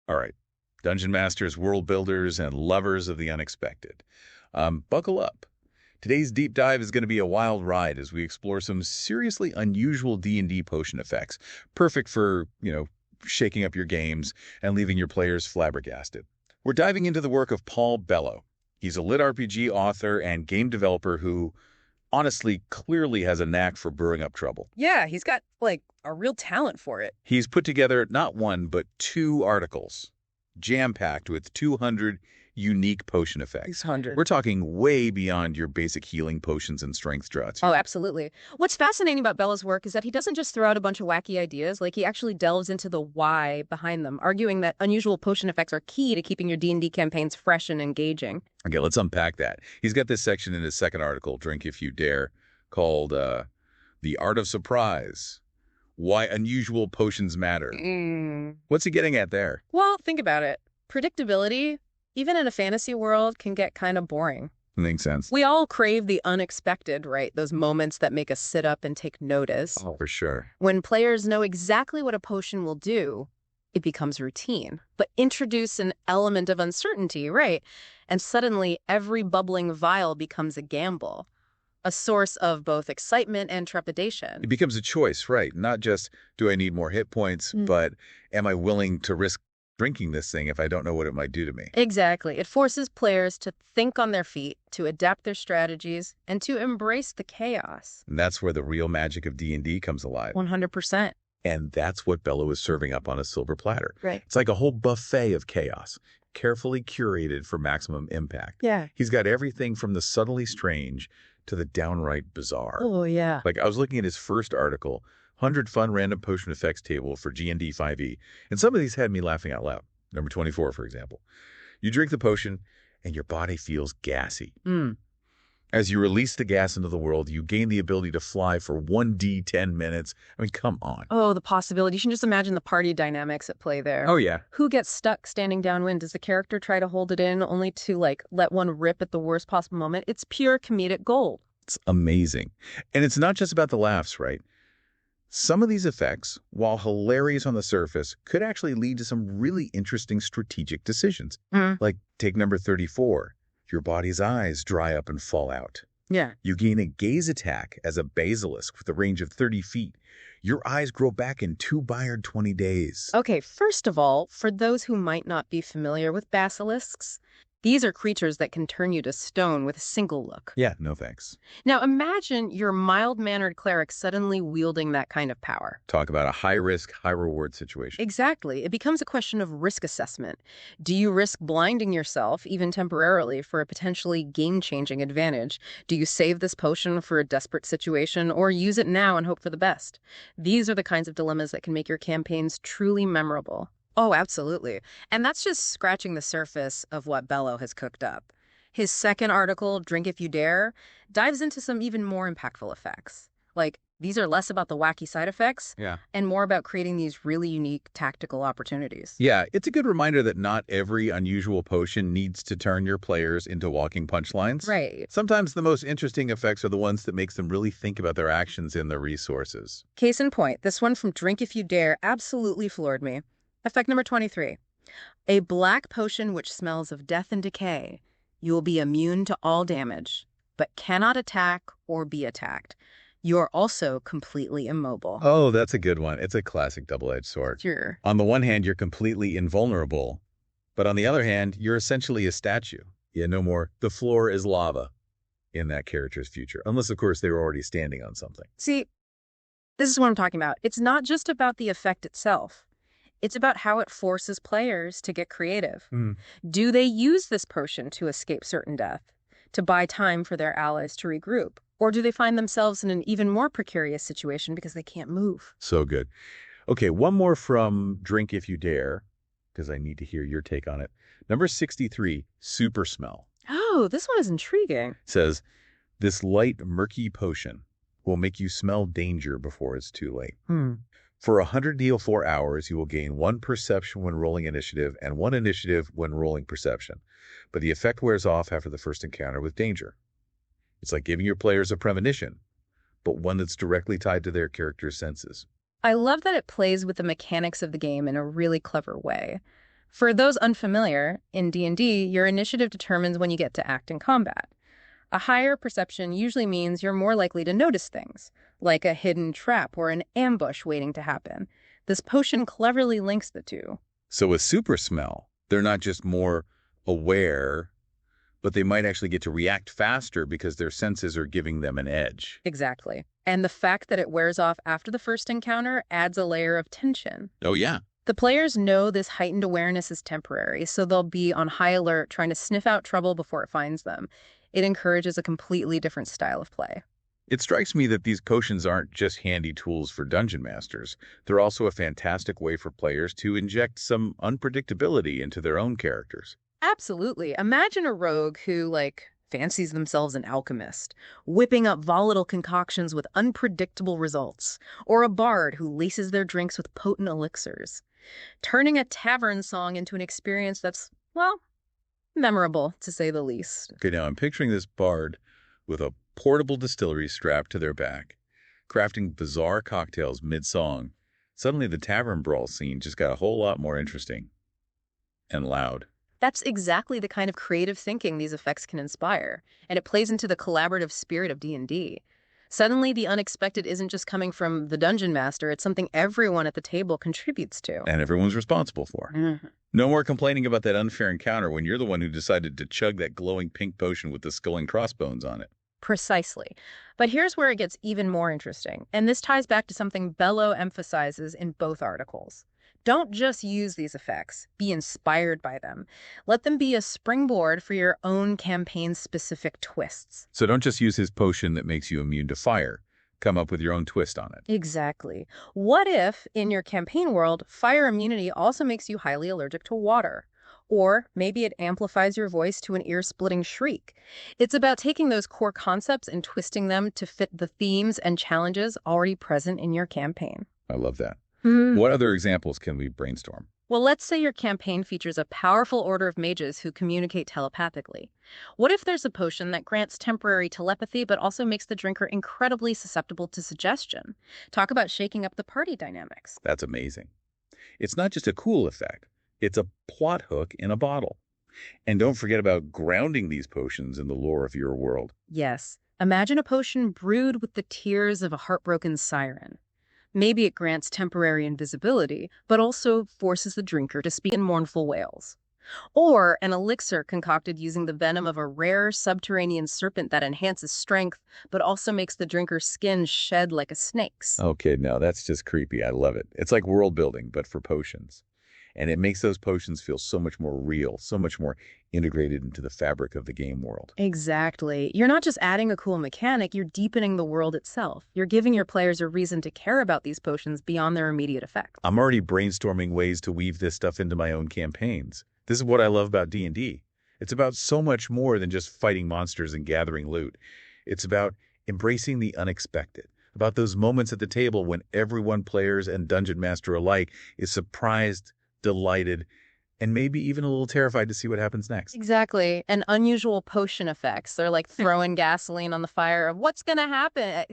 All right, dungeon masters, world builders, and lovers of the unexpected. Buckle up. Today's deep dive is going to be a wild ride as we explore some seriously unusual D&D potion effects, perfect for, shaking up your games and leaving your players flabbergasted. We're diving into the work of Paul Bello. He's a lit RPG author and game developer who, honestly, clearly has a knack for brewing up trouble. Yeah, he's got, a real talent for it. He's put together not one, but 2 articles, jam-packed with 200 unique potion effects. 600. We're talking way beyond your basic healing potions and strength drops. Oh, absolutely. What's fascinating about Bella's work is that he doesn't just throw out a bunch of wacky ideas. He actually delves into the why behind them, arguing that unusual potion effects are key to keeping your D&D campaigns fresh and engaging. Okay, let's unpack that. He's got this section in his second article, Drink If You Dare, called The Art of Surprise. Why Unusual Potions Matter. What's he getting at there? Well, think about it. Predictability, even in a fantasy world, can get kind of boring. Makes sense. We all crave the unexpected, right? Those moments that make us sit up and take notice. Oh, for sure. When players know exactly what a potion will do, it becomes routine. But introduce an element of uncertainty, right? And suddenly every bubbling vial becomes a gamble. A source of both excitement and trepidation. It becomes a choice, right? Not just, do I need more hit points, but am I willing to risk drinking this thing if I don't know what it might do to me? Exactly. It forces players to think on their feet, to adapt their strategies, and to embrace the chaos. And that's where the real magic of D&D comes alive. 100%. And that's what Bello is serving up on a silver platter. Right. It's like a whole buffet of chaos, carefully curated for maximum impact. Yeah. He's got everything from the subtly strange to the downright bizarre. Oh, yeah. I was looking at his first article, 100 Fun Random Potion Effects Table for G&D 5e, and some of these had me laughing out loud. Number 24, for example. You drink the potion, and your body feels gassy. As you release the gas into the world, you gain the ability to fly for 1d10 minutes. I mean, come on. Oh, the possibility. You can just imagine the party dynamics at play there. Oh, yeah. Who gets stuck standing downwind? Does the character try to hold it in only to, let one rip at the worst possible moment? It's pure comedic gold. It's amazing. And it's not just about the laughs, right? Some of these effects, while hilarious on the surface, could actually lead to some really interesting strategic decisions. Like, take number 34. Your body's eyes dry up and fall out. Yeah. You gain a gaze attack as a basilisk with a range of 30 feet. Your eyes grow back in 2 Bayard 20 days. Okay, first of all, for those who might not be familiar with basilisks, these are creatures that can turn you to stone with a single look. Yeah, no thanks. Now imagine your mild-mannered cleric suddenly wielding that kind of power. Talk about a high-risk, high-reward situation. Exactly. It becomes a question of risk assessment. Do you risk blinding yourself, even temporarily, for a potentially game-changing advantage? Do you save this potion for a desperate situation, or use it now and hope for the best? These are the kinds of dilemmas that can make your campaigns truly memorable. Oh, absolutely. And that's just scratching the surface of what Bello has cooked up. His second article, Drink If You Dare, dives into some even more impactful effects. These are less about the wacky side effects and more about creating these really unique tactical opportunities. Yeah, it's a good reminder that not every unusual potion needs to turn your players into walking punchlines. Right. Sometimes the most interesting effects are the ones that makes them really think about their actions and their resources. Case in point, this one from Drink If You Dare absolutely floored me. Effect number 23. A black potion which smells of death and decay. You will be immune to all damage, but cannot attack or be attacked. You are also completely immobile. Oh, that's a good one. It's a classic double-edged sword. Sure. On the one hand, you're completely invulnerable, but on the other hand, you're essentially a statue. Yeah, no more. The floor is lava in that character's future, unless, of course, they were already standing on something. See, this is what I'm talking about. It's not just about the effect itself. It's about how it forces players to get creative. Do they use this potion to escape certain death, to buy time for their allies to regroup? Or do they find themselves in an even more precarious situation because they can't move? So good. Okay, one more from Drink If You Dare, because I need to hear your take on it. Number 63, Super Smell. Oh, this one is intriguing. Says, this light, murky potion will make you smell danger before it's too late. For 104 hours, you will gain 1 perception when rolling initiative and 1 initiative when rolling perception. But the effect wears off after the first encounter with danger. It's like giving your players a premonition, but one that's directly tied to their character's senses. I love that it plays with the mechanics of the game in a really clever way. For those unfamiliar, in D&D, your initiative determines when you get to act in combat. A higher perception usually means you're more likely to notice things, like a hidden trap or an ambush waiting to happen. This potion cleverly links the two. So with super smell, they're not just more aware, but they might actually get to react faster because their senses are giving them an edge. Exactly. And the fact that it wears off after the first encounter adds a layer of tension. Oh, yeah. The players know this heightened awareness is temporary, so they'll be on high alert trying to sniff out trouble before it finds them. It encourages a completely different style of play. It strikes me that these potions aren't just handy tools for dungeon masters. They're also a fantastic way for players to inject some unpredictability into their own characters. Absolutely. Imagine a rogue who, fancies themselves an alchemist, whipping up volatile concoctions with unpredictable results, or a bard who laces their drinks with potent elixirs, turning a tavern song into an experience that's, well, memorable, to say the least. Okay, now I'm picturing this bard with a portable distillery strapped to their back, crafting bizarre cocktails mid-song. Suddenly the tavern brawl scene just got a whole lot more interesting and loud. That's exactly the kind of creative thinking these effects can inspire, and it plays into the collaborative spirit of D&D. Suddenly, the unexpected isn't just coming from the dungeon master, it's something everyone at the table contributes to. And everyone's responsible for. No more complaining about that unfair encounter when you're the one who decided to chug that glowing pink potion with the skull and crossbones on it. Precisely. But here's where it gets even more interesting, and this ties back to something Bello emphasizes in both articles. Don't just use these effects. Be inspired by them. Let them be a springboard for your own campaign-specific twists. So don't just use his potion that makes you immune to fire. Come up with your own twist on it. Exactly. What if, in your campaign world, fire immunity also makes you highly allergic to water? Or maybe it amplifies your voice to an ear-splitting shriek. It's about taking those core concepts and twisting them to fit the themes and challenges already present in your campaign. I love that. What other examples can we brainstorm? Well, let's say your campaign features a powerful order of mages who communicate telepathically. What if there's a potion that grants temporary telepathy but also makes the drinker incredibly susceptible to suggestion? Talk about shaking up the party dynamics. That's amazing. It's not just a cool effect. It's a plot hook in a bottle. And don't forget about grounding these potions in the lore of your world. Yes. Imagine a potion brewed with the tears of a heartbroken siren. Maybe it grants temporary invisibility, but also forces the drinker to speak in mournful wails. Or an elixir concocted using the venom of a rare subterranean serpent that enhances strength, but also makes the drinker's skin shed like a snake's. Okay, no, that's just creepy. I love it. It's like world building, but for potions. And it makes those potions feel so much more real, so much more integrated into the fabric of the game world. Exactly. You're not just adding a cool mechanic, you're deepening the world itself. You're giving your players a reason to care about these potions beyond their immediate effect. I'm already brainstorming ways to weave this stuff into my own campaigns. This is what I love about D&D. It's about so much more than just fighting monsters and gathering loot. It's about embracing the unexpected, about those moments at the table when everyone, players and dungeon master alike, is surprised, delighted, and maybe even a little terrified to see what happens next. Exactly. And unusual potion effects. They're like throwing gasoline on the fire of what's going to happen.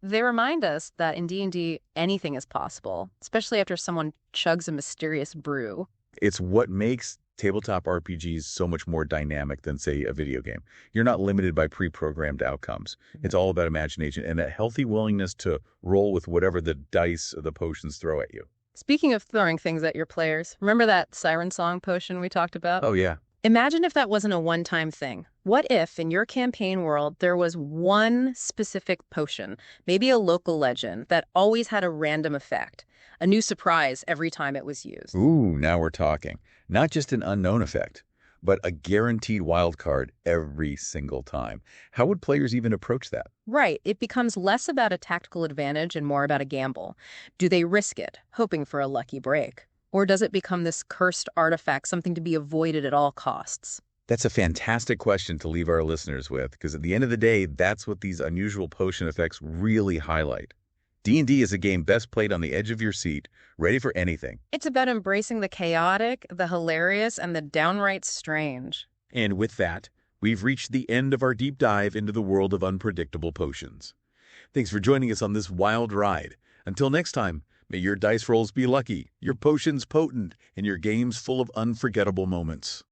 They remind us that in D&D, anything is possible, especially after someone chugs a mysterious brew. It's what makes tabletop RPGs so much more dynamic than, say, a video game. You're not limited by pre-programmed outcomes. It's all about imagination and a healthy willingness to roll with whatever the dice or the potions throw at you. Speaking of throwing things at your players, remember that siren song potion we talked about? Oh, yeah. Imagine if that wasn't a one-time thing. What if, in your campaign world, there was one specific potion, maybe a local legend, that always had a random effect, a new surprise every time it was used? Ooh, now we're talking. Not just an unknown effect, but a guaranteed wild card every single time. How would players even approach that? Right. It becomes less about a tactical advantage and more about a gamble. Do they risk it, hoping for a lucky break? Or does it become this cursed artifact, something to be avoided at all costs? That's a fantastic question to leave our listeners with, because at the end of the day, that's what these unusual potion effects really highlight. D&D is a game best played on the edge of your seat, ready for anything. It's about embracing the chaotic, the hilarious, and the downright strange. And with that, we've reached the end of our deep dive into the world of unpredictable potions. Thanks for joining us on this wild ride. Until next time, May your dice rolls be lucky, your potions potent, and your games full of unforgettable moments.